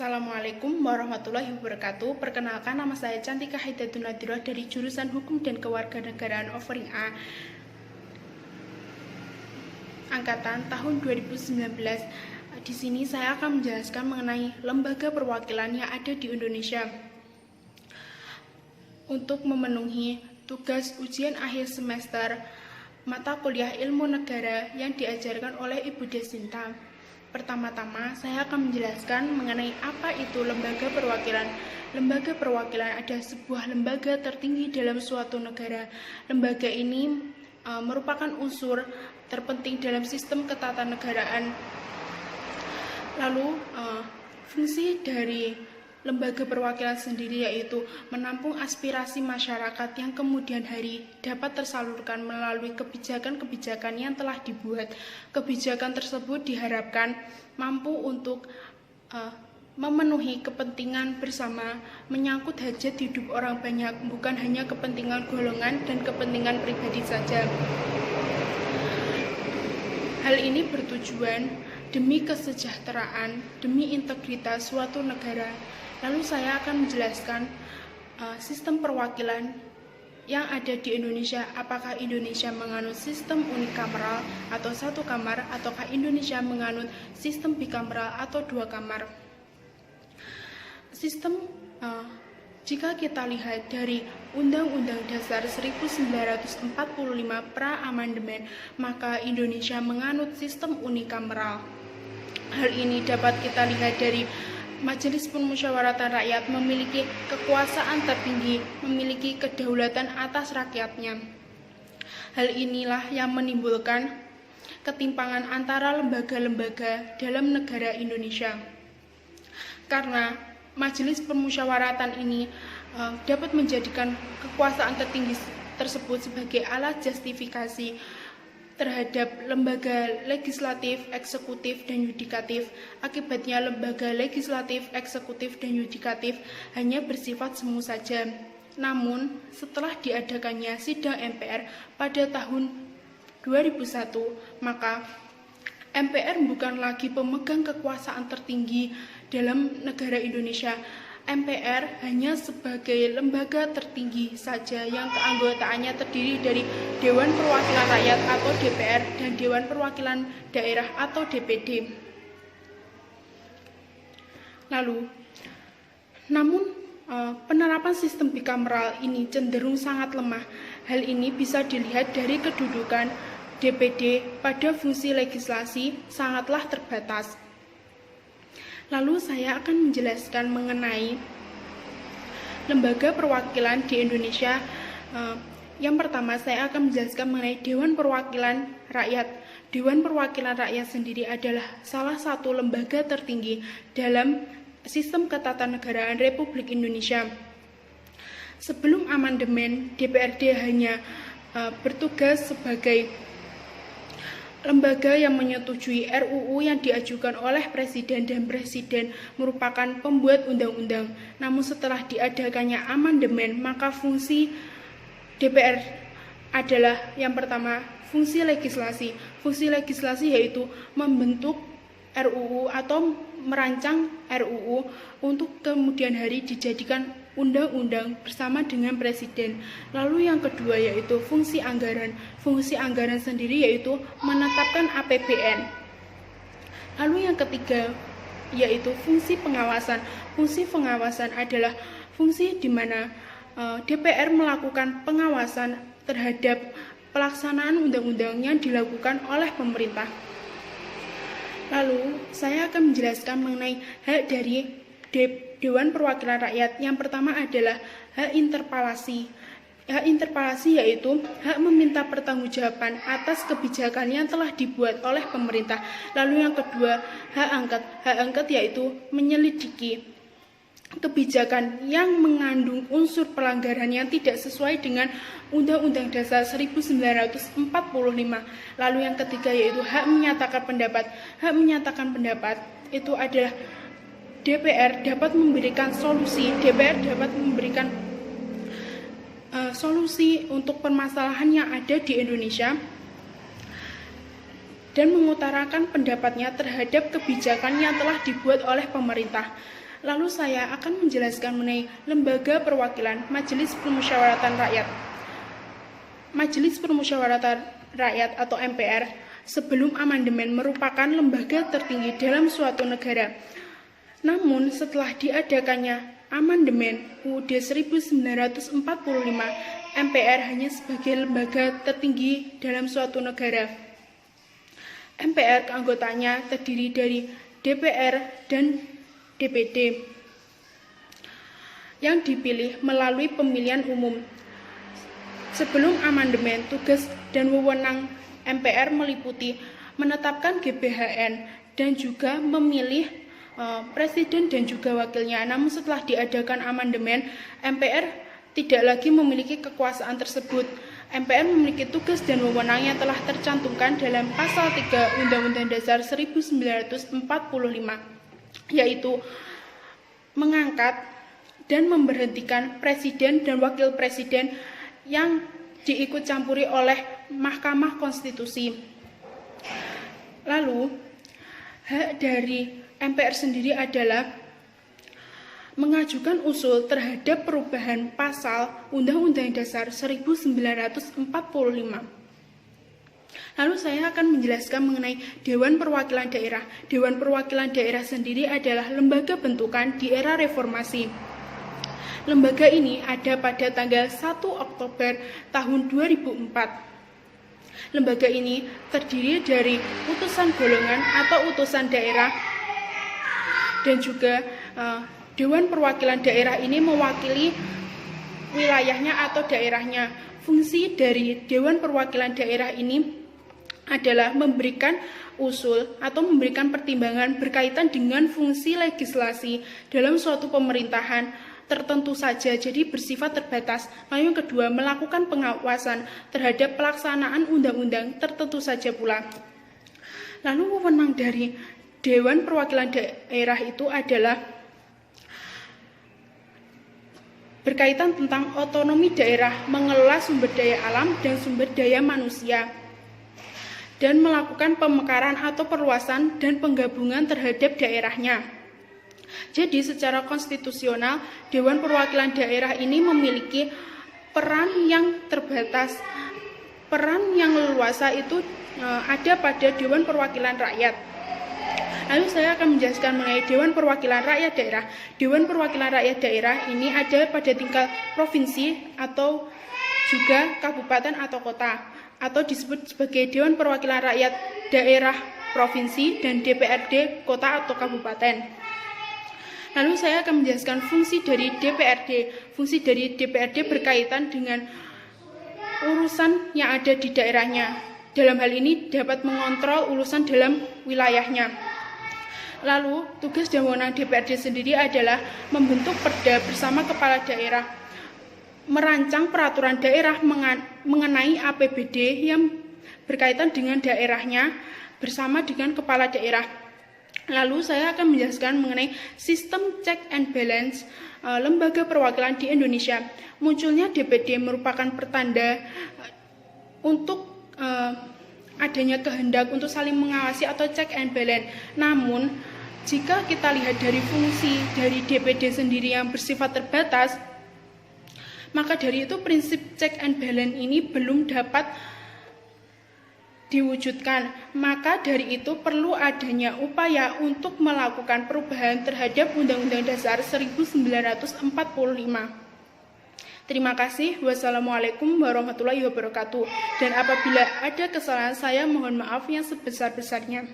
Assalamualaikum warahmatullahi wabarakatuh. Perkenalkan, nama saya Cantika Haidatun Nadhirah dari jurusan Hukum dan Kewarganegaraan Offering A angkatan tahun 2019. Di sini saya akan menjelaskan mengenai lembaga perwakilan yang ada di Indonesia untuk memenuhi tugas ujian akhir semester mata kuliah Ilmu Negara yang diajarkan oleh Ibu Desinta. Pertama-tama, saya akan menjelaskan mengenai apa itu lembaga perwakilan. Lembaga perwakilan adalah sebuah lembaga tertinggi dalam suatu negara. Lembaga ini merupakan unsur terpenting dalam sistem ketatanegaraan. Lalu, fungsi dari lembaga perwakilan sendiri yaitu menampung aspirasi masyarakat yang kemudian hari dapat tersalurkan melalui kebijakan-kebijakan yang telah dibuat. Kebijakan tersebut diharapkan mampu untuk memenuhi kepentingan bersama, menyangkut hajat hidup orang banyak, bukan hanya kepentingan golongan dan kepentingan pribadi saja. Hal ini bertujuan demi kesejahteraan, demi integritas suatu negara. Lalu saya akan menjelaskan sistem perwakilan yang ada di Indonesia. Apakah Indonesia menganut sistem unikameral atau satu kamar, ataukah Indonesia menganut sistem bikameral atau dua kamar. Jika kita lihat dari Undang-Undang Dasar 1945 pra-amandemen, maka Indonesia menganut sistem unikameral. Hal ini dapat kita lihat dari Majelis Permusyawaratan Rakyat memiliki kekuasaan tertinggi, memiliki kedaulatan atas rakyatnya. Hal inilah yang menimbulkan ketimpangan antara lembaga-lembaga dalam negara Indonesia. Karena Majelis Permusyawaratan ini dapat menjadikan kekuasaan tertinggi tersebut sebagai alat justifikasi terhadap lembaga legislatif, eksekutif, dan yudikatif. Akibatnya lembaga legislatif, eksekutif, dan yudikatif hanya bersifat semu saja. Namun, setelah diadakannya sidang MPR pada tahun 2001, maka MPR bukan lagi pemegang kekuasaan tertinggi dalam negara Indonesia. MPR hanya sebagai lembaga tertinggi saja yang keanggotaannya terdiri dari Dewan Perwakilan Rakyat atau DPR dan Dewan Perwakilan Daerah atau DPD. Namun penerapan sistem bikameral ini cenderung sangat lemah. Hal ini bisa dilihat dari kedudukan DPD pada fungsi legislasi sangatlah terbatas. Lalu saya akan menjelaskan mengenai lembaga perwakilan di Indonesia. Yang pertama, saya akan menjelaskan mengenai Dewan Perwakilan Rakyat. Dewan Perwakilan Rakyat sendiri adalah salah satu lembaga tertinggi dalam sistem ketatanegaraan Republik Indonesia. Sebelum amandemen, DPRD hanya bertugas sebagai lembaga yang menyetujui RUU yang diajukan oleh Presiden, dan Presiden merupakan pembuat undang-undang. Namun setelah diadakannya amandemen, maka fungsi DPR adalah yang pertama, fungsi legislasi. Fungsi legislasi yaitu membentuk RUU atau merancang RUU untuk kemudian hari dijadikan undang-undang bersama dengan Presiden. Lalu yang kedua yaitu fungsi anggaran. Fungsi anggaran sendiri yaitu menetapkan APBN. Lalu yang ketiga yaitu fungsi pengawasan. Fungsi pengawasan adalah fungsi di mana DPR melakukan pengawasan terhadap pelaksanaan undang-undang yang dilakukan oleh pemerintah. Lalu saya akan menjelaskan mengenai hak dari Dewan Perwakilan Rakyat. Yang pertama adalah hak interpelasi. Hak interpelasi yaitu hak meminta pertanggungjawaban atas kebijakan yang telah dibuat oleh pemerintah. Lalu yang kedua, hak angket. Hak angket yaitu menyelidiki kebijakan yang mengandung unsur pelanggaran yang tidak sesuai dengan Undang-Undang Dasar 1945. Lalu yang ketiga yaitu hak menyatakan pendapat. Hak menyatakan pendapat itu adalah DPR dapat memberikan solusi. DPR dapat memberikan solusi untuk permasalahan yang ada di Indonesia dan mengutarakan pendapatnya terhadap kebijakan yang telah dibuat oleh pemerintah. Lalu saya akan menjelaskan mengenai Lembaga Perwakilan Majelis Permusyawaratan Rakyat. Majelis Permusyawaratan Rakyat atau MPR sebelum amandemen merupakan lembaga tertinggi dalam suatu negara. Namun setelah diadakannya amandemen UUD 1945, MPR hanya sebagai lembaga tertinggi dalam suatu negara. MPR keanggotanya terdiri dari DPR dan DPD yang dipilih melalui pemilihan umum. Sebelum amandemen, tugas dan wewenang MPR meliputi menetapkan GBHN dan juga memilih presiden dan juga wakilnya. Namun setelah diadakan amandemen, MPR tidak lagi memiliki kekuasaan tersebut. MPR memiliki tugas dan wewenang yang telah tercantumkan dalam pasal 3 Undang-Undang Dasar 1945, yaitu mengangkat dan memberhentikan presiden dan wakil presiden yang diikut campuri oleh Mahkamah Konstitusi. Lalu, hak dari MPR sendiri adalah mengajukan usul terhadap perubahan pasal Undang-Undang Dasar 1945. Lalu saya akan menjelaskan mengenai Dewan Perwakilan Daerah. Dewan Perwakilan Daerah sendiri adalah lembaga bentukan di era reformasi. Lembaga ini ada pada tanggal 1 Oktober tahun 2004. Lembaga ini terdiri dari utusan golongan atau utusan daerah dan juga Dewan Perwakilan Daerah ini mewakili wilayahnya atau daerahnya. Fungsi dari Dewan Perwakilan Daerah ini adalah memberikan usul atau memberikan pertimbangan berkaitan dengan fungsi legislasi dalam suatu pemerintahan tertentu saja, jadi bersifat terbatas. Lalu yang kedua, melakukan pengawasan terhadap pelaksanaan undang-undang tertentu saja pula. Lalu wewenang dari Dewan Perwakilan Daerah itu adalah berkaitan tentang otonomi daerah, mengelola sumber daya alam dan sumber daya manusia, dan melakukan pemekaran atau perluasan dan penggabungan terhadap daerahnya. Jadi secara konstitusional, Dewan Perwakilan Daerah ini memiliki peran yang terbatas. Peran yang leluasa itu ada pada Dewan Perwakilan Rakyat. Lalu saya akan menjelaskan mengenai Dewan Perwakilan Rakyat Daerah. Dewan Perwakilan Rakyat Daerah ini ada pada tingkat provinsi atau juga kabupaten atau kota, atau disebut sebagai Dewan Perwakilan Rakyat Daerah Provinsi dan DPRD Kota atau Kabupaten. Lalu saya akan menjelaskan fungsi dari DPRD. Fungsi dari DPRD berkaitan dengan urusan yang ada di daerahnya. Dalam hal ini dapat mengontrol urusan dalam wilayahnya. Lalu, tugas dan wewenang DPRD sendiri adalah membentuk perda bersama kepala daerah, merancang peraturan daerah mengenai APBD yang berkaitan dengan daerahnya bersama dengan kepala daerah. Lalu saya akan menjelaskan mengenai sistem check and balance lembaga perwakilan di Indonesia. Munculnya DPD merupakan pertanda untuk adanya kehendak untuk saling mengawasi atau check and balance. Namun, jika kita lihat dari fungsi dari DPD sendiri yang bersifat terbatas, maka dari itu prinsip check and balance ini belum dapat diwujudkan. Maka dari itu perlu adanya upaya untuk melakukan perubahan terhadap Undang-Undang Dasar 1945. Terima kasih. Wassalamualaikum warahmatullahi wabarakatuh. Dan apabila ada kesalahan, saya mohon maaf yang sebesar-besarnya.